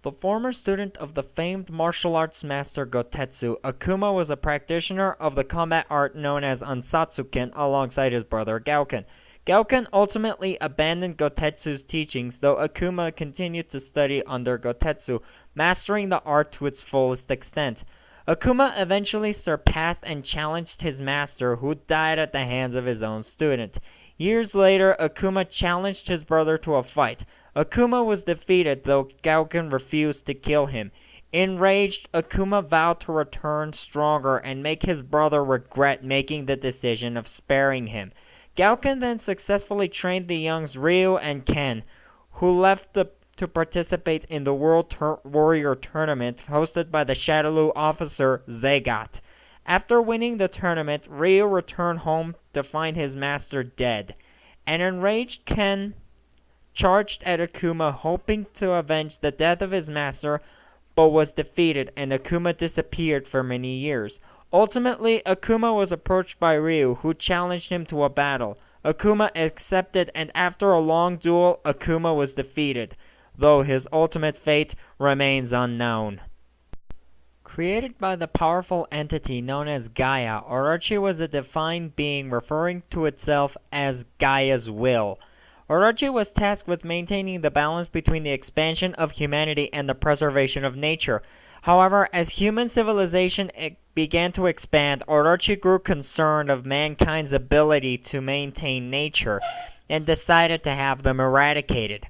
The former student of the famed martial arts master Gotetsu, Akuma was a practitioner of the combat art known as Ansatsuken alongside his brother Gauken. Gauken ultimately abandoned Gotetsu's teachings, though Akuma continued to study under Gotetsu, mastering the art to its fullest extent. Akuma eventually surpassed and challenged his master, who died at the hands of his own student. Years later, Akuma challenged his brother to a fight. Akuma was defeated, though Gauken refused to kill him. Enraged, Akuma vowed to return stronger and make his brother regret making the decision of sparing him. Gauken then successfully trained the youngs Ryu and Ken, who left to participate in the World Warrior Tournament hosted by the Shadaloo officer Zagat. After winning the tournament, Ryu returned home to find his master dead. An enraged Ken charged at Akuma, hoping to avenge the death of his master, but was defeated and Akuma disappeared for many years. Ultimately, Akuma was approached by Ryu, who challenged him to a battle. Akuma accepted, and after a long duel, Akuma was defeated, though his ultimate fate remains unknown. Created by the powerful entity known as Gaia, Orochi was a defined being referring to itself as Gaia's will. Orochi was tasked with maintaining the balance between the expansion of humanity and the preservation of nature. However, as human civilization began to expand, Orochi grew concerned of mankind's ability to maintain nature and decided to have them eradicated.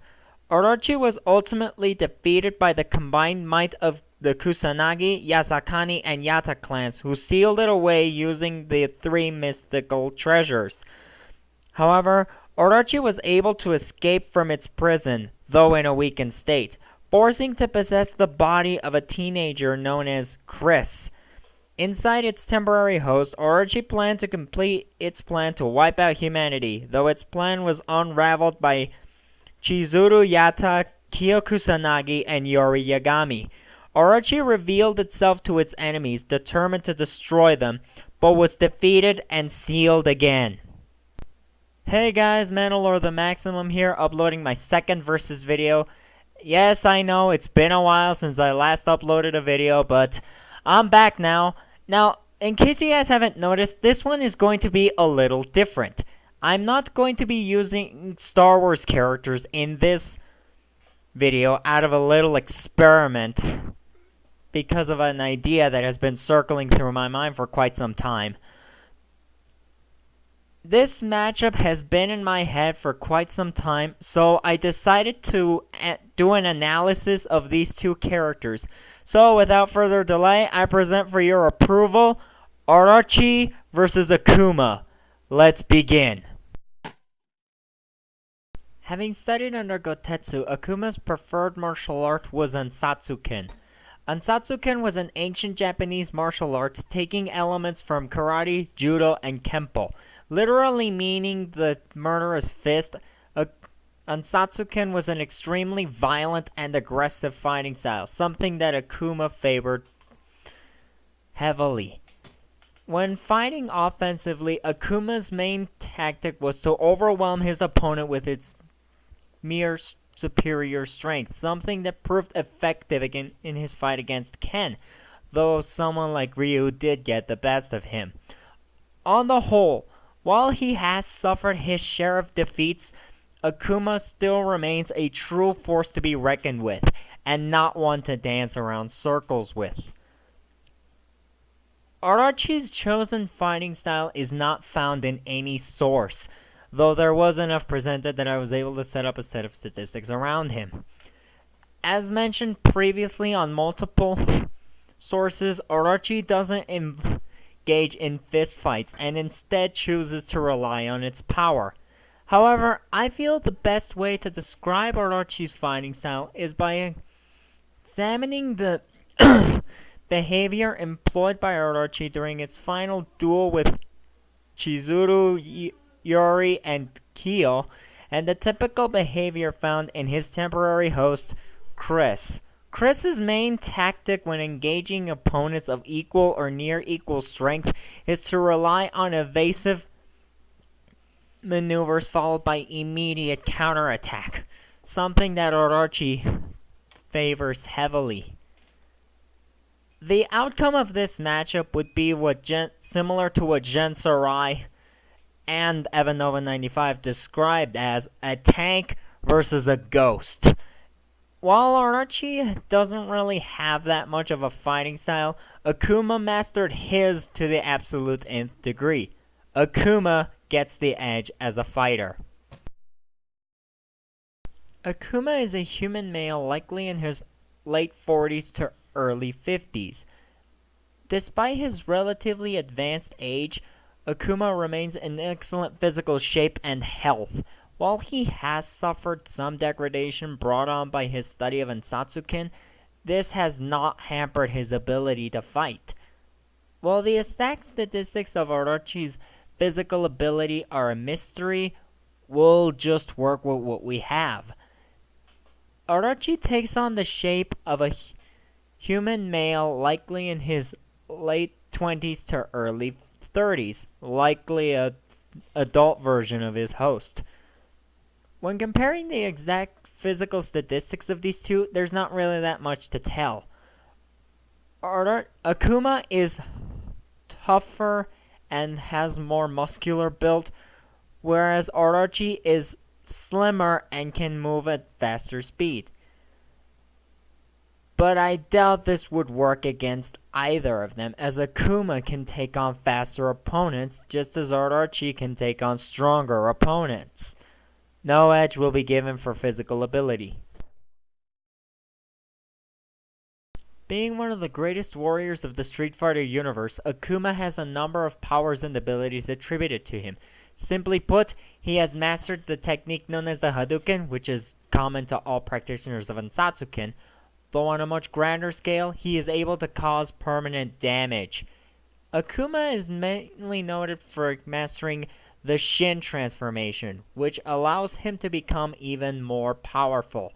Orochi was ultimately defeated by the combined might of the Kusanagi, Yasakani, and Yata clans, who sealed it away using the three mystical treasures. However, Orochi was able to escape from its prison, though in a weakened state, forcing to possess the body of a teenager known as Chris. Inside its temporary host, Orochi planned to complete its plan to wipe out humanity, though its plan was unraveled by Chizuru Yata, Kyokusanagi, and Yori Yagami. Orochi revealed itself to its enemies, determined to destroy them, but was defeated and sealed again. Hey guys, Mandalore the Maximum here, uploading my second versus video. Yes, I know, it's been a while since I last uploaded a video, but I'm back now. Now, in case you guys haven't noticed, this one is going to be a little different. I'm not going to be using Star Wars characters in this video out of a little experiment because of an idea that has been circling through my mind for quite some time. This matchup has been in my head for quite some time, so I decided to do an analysis of these two characters. So without further delay, I present for your approval, Orochi versus Akuma. Let's begin. Having studied under Gotetsu, Akuma's preferred martial art was Ansatsuken. Ansatsuken was an ancient Japanese martial art taking elements from karate, judo, and kempo. Literally meaning the murderous fist, Ansatsuken was an extremely violent and aggressive fighting style, something that Akuma favored heavily. When fighting offensively, Akuma's main tactic was to overwhelm his opponent with its mere superior strength, something that proved effective in his fight against Ken, though someone like Ryu did get the best of him. On the whole, while he has suffered his share of defeats, Akuma still remains a true force to be reckoned with, and not one to dance around circles with. Orochi's chosen fighting style is not found in any source, though there was enough presented that I was able to set up a set of statistics around him. As mentioned previously on multiple sources, Orochi doesn't engage in fistfights and instead chooses to rely on its power. However, I feel the best way to describe Orochi's fighting style is by examining the behavior employed by Orochi during its final duel with Chizuru, Yori, and Kyo, and the typical behavior found in his temporary host, Chris. Chris's main tactic when engaging opponents of equal or near equal strength is to rely on evasive maneuvers followed by immediate counterattack, something that Orochi favors heavily. The outcome of this matchup would be similar to what Gen Sarai and Evanova 95 described as a tank versus a ghost. While Orochi doesn't really have that much of a fighting style, Akuma mastered his to the absolute nth degree. Akuma gets the edge as a fighter. Akuma is a human male likely in his late 40s to early 50s. Despite his relatively advanced age, Akuma remains in excellent physical shape and health. While he has suffered some degradation brought on by his study of Ansatsuken, this has not hampered his ability to fight. While the exact statistics of Orochi's physical ability are a mystery, we'll just work with what we have. Orochi takes on the shape of a human male likely in his late 20s to early 30s, likely an adult version of his host. When comparing the exact physical statistics of these two, there's not really that much to tell. Akuma is tougher and has more muscular build, whereas Orochi is slimmer and can move at faster speed. But I doubt this would work against either of them, as Akuma can take on faster opponents just as Orochi can take on stronger opponents. No edge will be given for physical ability. Being one of the greatest warriors of the Street Fighter universe, Akuma has a number of powers and abilities attributed to him. Simply put, he has mastered the technique known as the Hadouken, which is common to all practitioners of Ansatsuken, though on a much grander scale, he is able to cause permanent damage. Akuma is mainly noted for mastering the Shin transformation, which allows him to become even more powerful.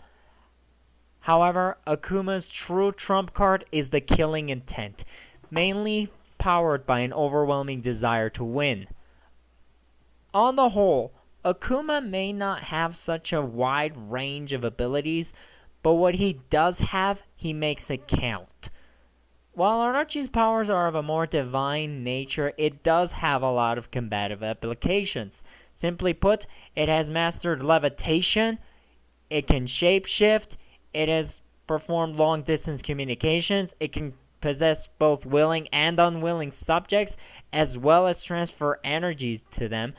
However, Akuma's true trump card is the killing intent, mainly powered by an overwhelming desire to win. On the whole, Akuma may not have such a wide range of abilities, but what he does have, he makes it count. While Orochi's powers are of a more divine nature, it does have a lot of combative applications. Simply put, it has mastered levitation, it can shapeshift, it has performed long-distance communications, it can possess both willing and unwilling subjects, as well as transfer energies to them.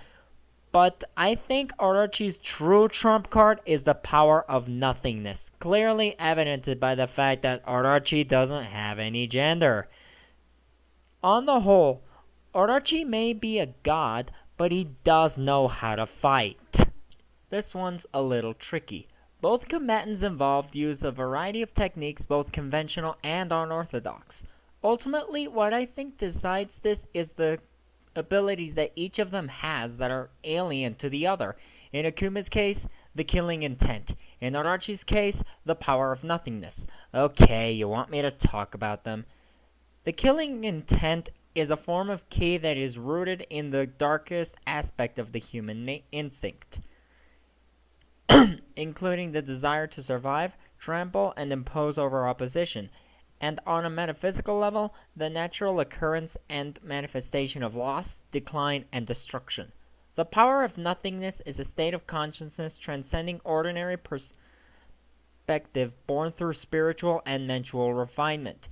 But I think Orochi's true trump card is the power of nothingness, clearly evidenced by the fact that Orochi doesn't have any gender. On the whole, Orochi may be a god, but he does know how to fight. This one's a little tricky. Both combatants involved use a variety of techniques, both conventional and unorthodox. Ultimately, what I think decides this is the abilities that each of them has that are alien to the other. In Akuma's case, the killing intent. In Orochi's case, the power of nothingness. Okay, you want me to talk about them. The killing intent is a form of ki that is rooted in the darkest aspect of the human instinct, including the desire to survive, trample, and impose over opposition. And on a metaphysical level, the natural occurrence and manifestation of loss, decline, and destruction. The power of nothingness is a state of consciousness transcending ordinary perspective born through spiritual and mental refinement.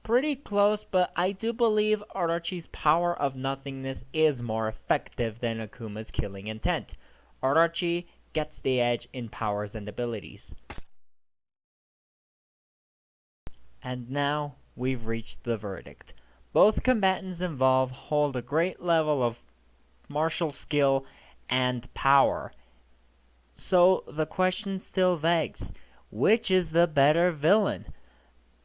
Pretty close, but I do believe Orochi's power of nothingness is more effective than Akuma's killing intent. Orochi gets the edge in powers and abilities. And now we've reached the verdict. Both combatants involved hold a great level of martial skill and power. So the question still begs, which is the better villain?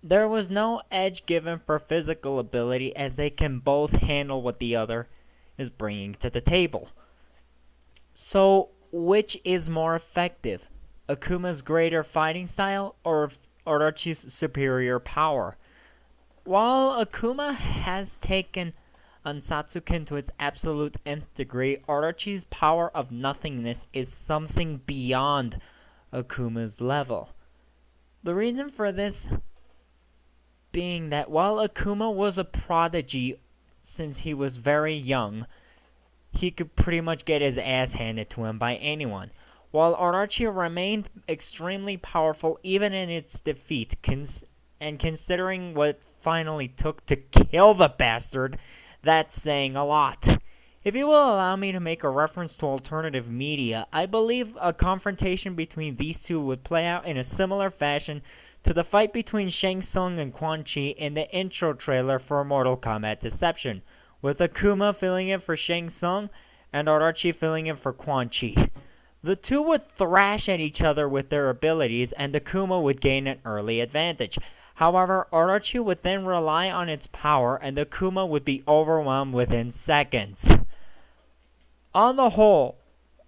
There was no edge given for physical ability, as they can both handle what the other is bringing to the table. So which is more effective? Akuma's greater fighting style or Orochi's superior power? While Akuma has taken Ansatsuken to its absolute nth degree, Orochi's power of nothingness is something beyond Akuma's level. The reason for this being that while Akuma was a prodigy since he was very young, he could pretty much get his ass handed to him by anyone. While Orochi remained extremely powerful even in its defeat, and considering what finally took to kill the bastard, that's saying a lot. If you will allow me to make a reference to alternative media, I believe a confrontation between these two would play out in a similar fashion to the fight between Shang Tsung and Quan Chi in the intro trailer for Mortal Kombat Deception, with Akuma filling in for Shang Tsung and Orochi filling in for Quan Chi. The two would thrash at each other with their abilities, and Akuma would gain an early advantage. However, Orochi would then rely on its power, and Akuma would be overwhelmed within seconds. On the whole,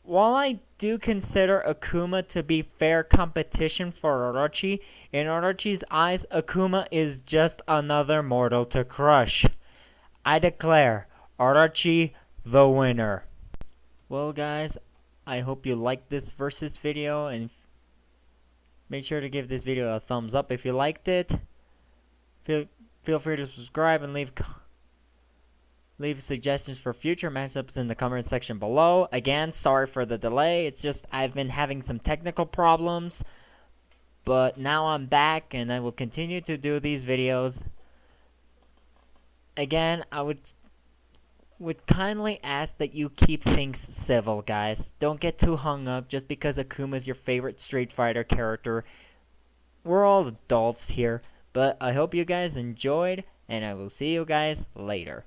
while I do consider Akuma to be fair competition for Orochi, in Orochi's eyes, Akuma is just another mortal to crush. I declare Orochi the winner. Well, guys, I hope you liked this versus video, and make sure to give this video a thumbs up if you liked it. Feel free to subscribe and leave suggestions for future matchups in the comment section below. Again, sorry for the delay. It's just I've been having some technical problems, but now I'm back and I will continue to do these videos. Again, I would kindly ask that you keep things civil, guys. Don't get too hung up just because Akuma's your favorite Street Fighter character. We're all adults here, but I hope you guys enjoyed, and I will see you guys later.